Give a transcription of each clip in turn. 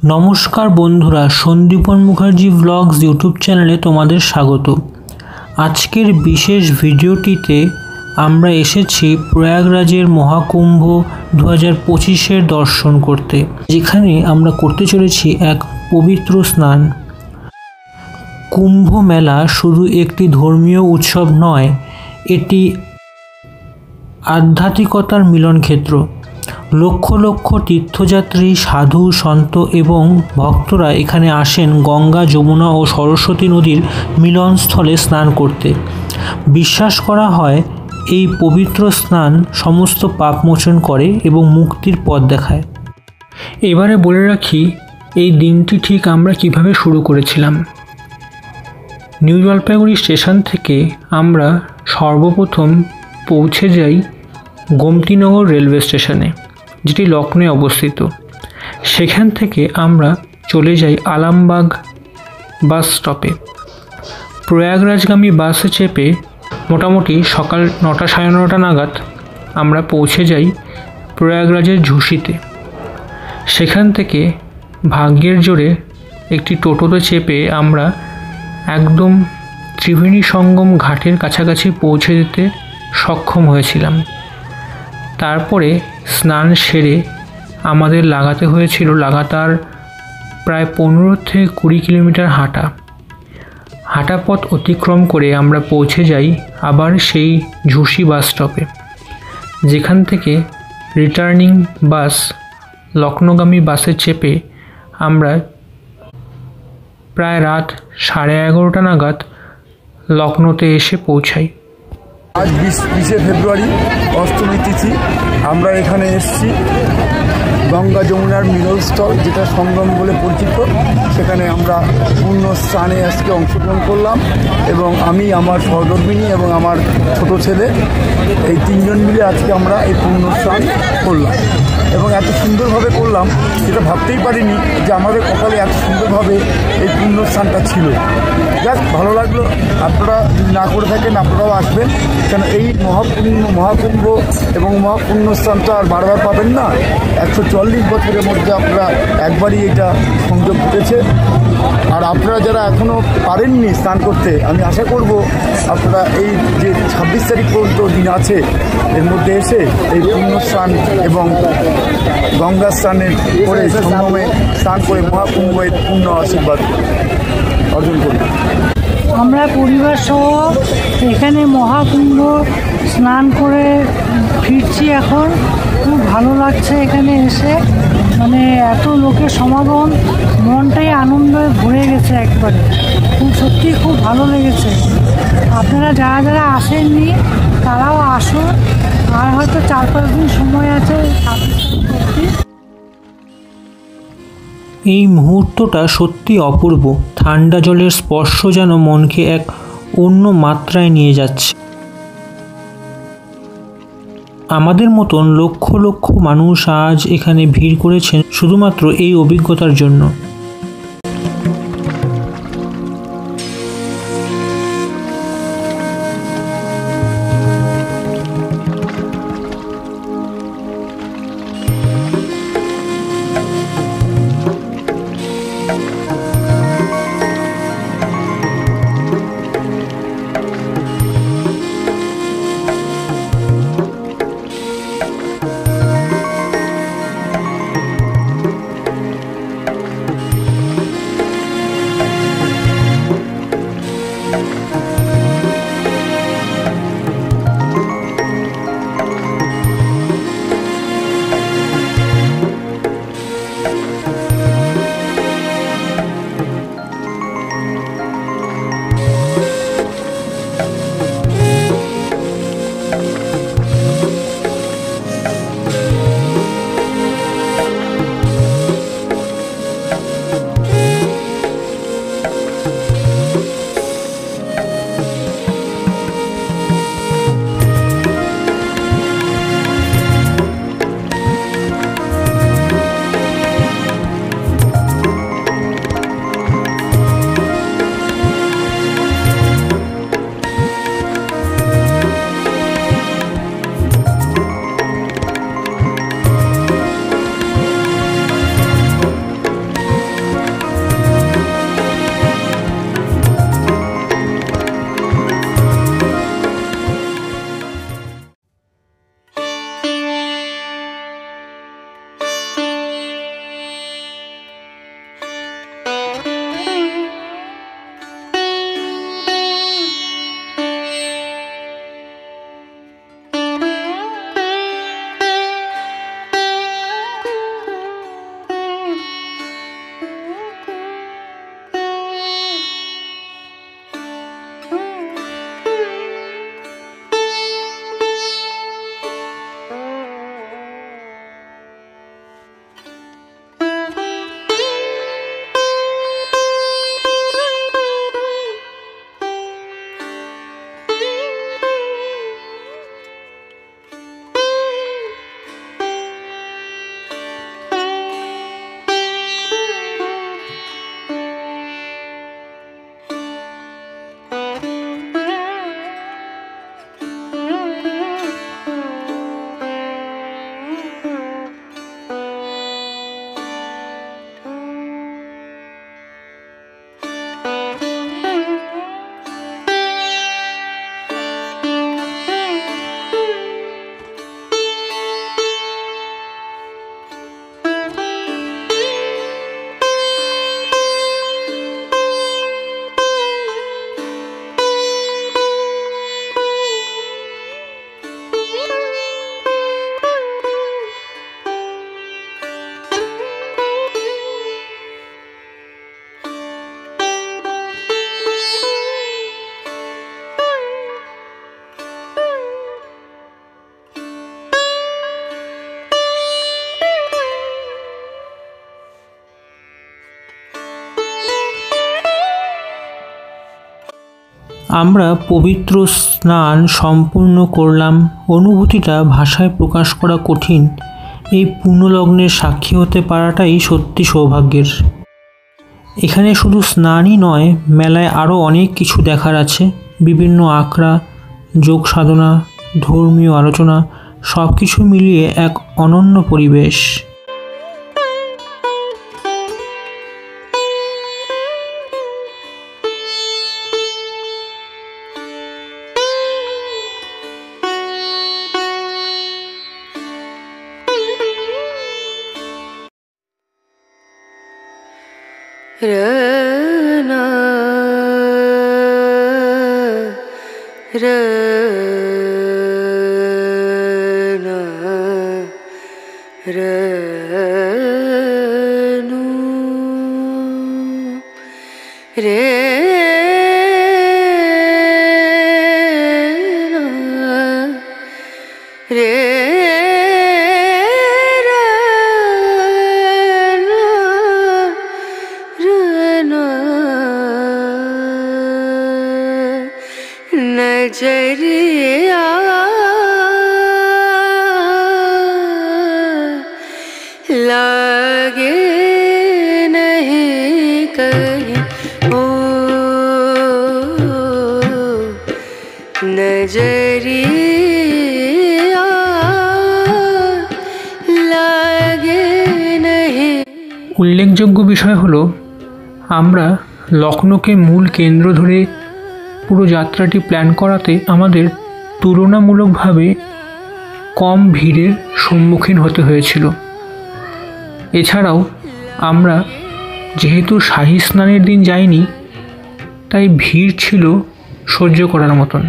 নমস্কার বন্ধুরা, Sandipan Mukherjee blogs YouTube চ্যানেলে তোমাদের স্বাগত। আজকের বিশেষ ভিডিওটিতে আমরা এসেছি প্রয়াগরাজের মহাকুম্ভ 2025-এর দর্শন করতে, যেখানে আমরা করতে চলেছি এক পবিত্র স্নান। কুম্ভ মেলা শুধু একটি ধর্মীয় উৎসব নয়, এটি আধ্যাত্মিকতার মিলনক্ষেত্র। লক্ষ লক্ষ তীর্থযাত্রী, সাধু, সন্ত এবং ভক্তরা এখানে আসেন গঙ্গা, যমুনা ও সরস্বতী নদীর মিলনস্থলে স্নান করতে। বিশ্বাস করা হয় এই পবিত্র স্নান সমস্ত পাপ মোচন করে এবং মুক্তির পথ দেখায়। এবারে বলে রাখি এই দিনটি ঠিক আমরা কিভাবে শুরু করেছিলাম। নিউ জলপাইগুড়ি স্টেশন থেকে আমরা সর্বপ্রথম পৌঁছে যাই গোমতীনগর রেলওয়ে স্টেশনে, যেটি লখনৌয়ে অবস্থিত। সেখান থেকে আমরা চলে যাই আলামবাগ বাস স্টপে। প্রয়াগরাজগামী বাসে চেপে মোটামুটি সকাল 9টা সাড়ে 9টা নাগাদ আমরা পৌঁছে যাই প্রয়াগরাজের ঝুঁসিতে। সেখান থেকে ভাগ্যের জোরে একটি টোটোতে চেপে আমরা একদম ত্রিবেণী সঙ্গম ঘাটের কাছাকাছি পৌঁছে যেতে সক্ষম হয়েছিলাম। তারপরে স্নান সেরে আমাদের লাগাতে হয়েছিল লাগাতার প্রায় 15 থেকে 20 কিলোমিটার হাঁটা পথ অতিক্রম করে আমরা পৌঁছে যাই আবার সেই ঝুঁসি বাস স্টপে, যেখান থেকে রিটার্নিং বাস লখনৌগামী বাসে চেপে আমরা প্রায় রাত 11:30 নাগাদ লখনৌতে এসে পৌঁছাই। আজ 20 ফেব্রুয়ারি অষ্টমী তিথি। আমরা এখানে এসেছি গঙ্গা যমুনার মিলনস্থল, যেটা সঙ্গম বলে পরিচিত। সেখানে আমরা পূর্ণ স্নানে আজকে অংশগ্রহণ করলাম এবং আমি, আমার সহধর্মিণী এবং আমার ছোট ছেলে, এই 3 জন মিলে আজকে আমরা এই পূর্ণ স্নান করলাম এবং এত সুন্দরভাবে করলাম যেটা ভাবতেই পারিনি যে আমাদের কপালে এত সুন্দরভাবে এই পূর্ণ স্নানটা ছিল। যাক, ভালো লাগলো। আপনারা যদি না করে থাকেন আপনারাও আসবেন, কেন এই মহাকুম্ভ এবং মহাপুণ্য স্থানটা আর বারবার পাবেন না। 140 বছরের মধ্যে আপনারা একবারই এটা সংযোগ ঘটেছে। আর আপনারা যারা এখনও পারেননি স্নান করতে, আমি আশা করব আপনারা এই যে 26 তারিখ পর্যন্ত দিন আছে, এর মধ্যে এসে এই পুণ্য স্নান এবং গঙ্গা স্নানের করে সঙ্গমে স্নান করে মহাকুম্ভের পূর্ণ আশীর্বাদ অর্জন করব। আমরা পরিবার সহ এখানে মহাকুম্ভ স্নান করে ফিরছি। এখন খুব ভালো লাগছে এখানে এসে, মানে এত লোকের সমাগম, মনটাই আনন্দে ভরে গেছে একবারে। সত্যি খুব ভালো লেগেছে। আপনারা যারা যারা আসেননি তারাও আসুন, আর হয়তো 4-5 দিন সময় আছে। এই মুহূর্তটা সত্যি অপূর্ব। ঠান্ডা জলের স্পর্শ যেন মনকে এক অন্য মাত্রায় নিয়ে যাচ্ছে। আমাদের মতন লক্ষ লক্ষ মানুষ আজ এখানে ভিড় করেছেন শুধুমাত্র এই অভিজ্ঞতার জন্য। আমরা পবিত্র স্নান সম্পূর্ণ করলাম। অনুভূতিটা ভাষায় প্রকাশ করা কঠিন। এই পুণ্যলগ্নের সাক্ষী হতে পারাটাই সত্যি সৌভাগ্যের। এখানে শুধু স্নানই নয়, মেলায় আরও অনেক কিছু দেখার আছে। বিভিন্ন আখড়া, যোগ সাধনা, ধর্মীয় আলোচনা, সব কিছু মিলিয়ে এক অনন্য পরিবেশ। रना रना रनु रे रे नजरिया लागे नहीं कहीं ओ नजरिया लागे नहीं। উল্লেখযোগ্য বিষয় হলো আমরা লখনৌকে মূল কেন্দ্র ধরে পুরো যাত্রাটি প্ল্যান করাতে আমাদের তুলনামূলকভাবে কম ভিড়ের সম্মুখীন হতে হয়েছিল। এছাড়াও আমরা যেহেতু শাহী স্নানের দিন যাইনি, তাই ভিড় ছিল সহ্য করার মতন।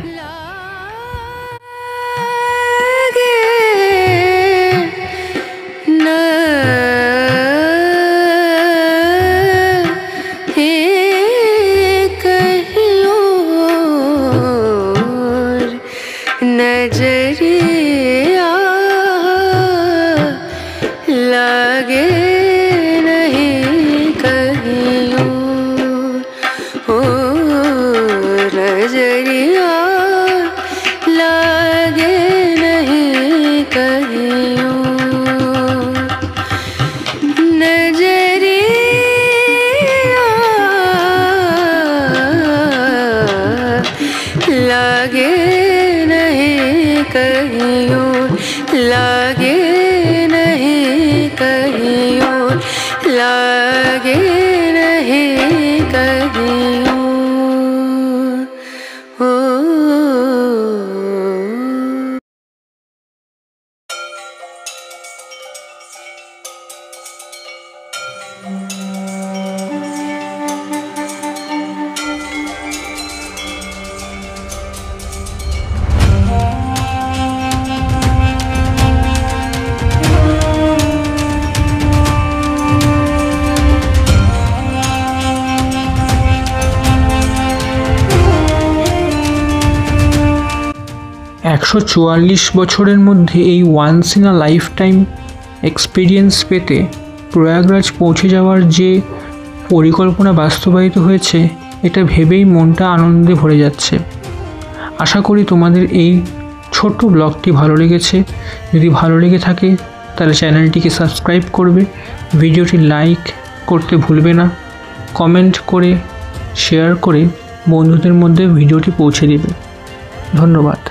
नजरिया लागे नहीं कहीं ओ नजरिया लागे नहीं कहीं नजरिया लागे कहीं लागे नहीं कहीं लागे नहीं कहीं ओ। একশো 144 বছরের মধ্যে এই once in a lifetime experience পেতে প্রয়াগরাজ পৌঁছে যাওয়ার যে পরিকল্পনা বাস্তবায়িত হয়েছে, এটা ভেবেই মনটা আনন্দে ভরে যাচ্ছে। আশা করি তোমাদের এই ছোট্ট ব্লগটি ভালো লেগেছে। যদি ভালো লেগে থাকে তাহলে চ্যানেলটিকে সাবস্ক্রাইব করবে, ভিডিওটি লাইক করতে ভুলবে না, কমেন্ট করে শেয়ার করে বন্ধুদের মধ্যে ভিডিওটি পৌঁছে দেবে। ধন্যবাদ।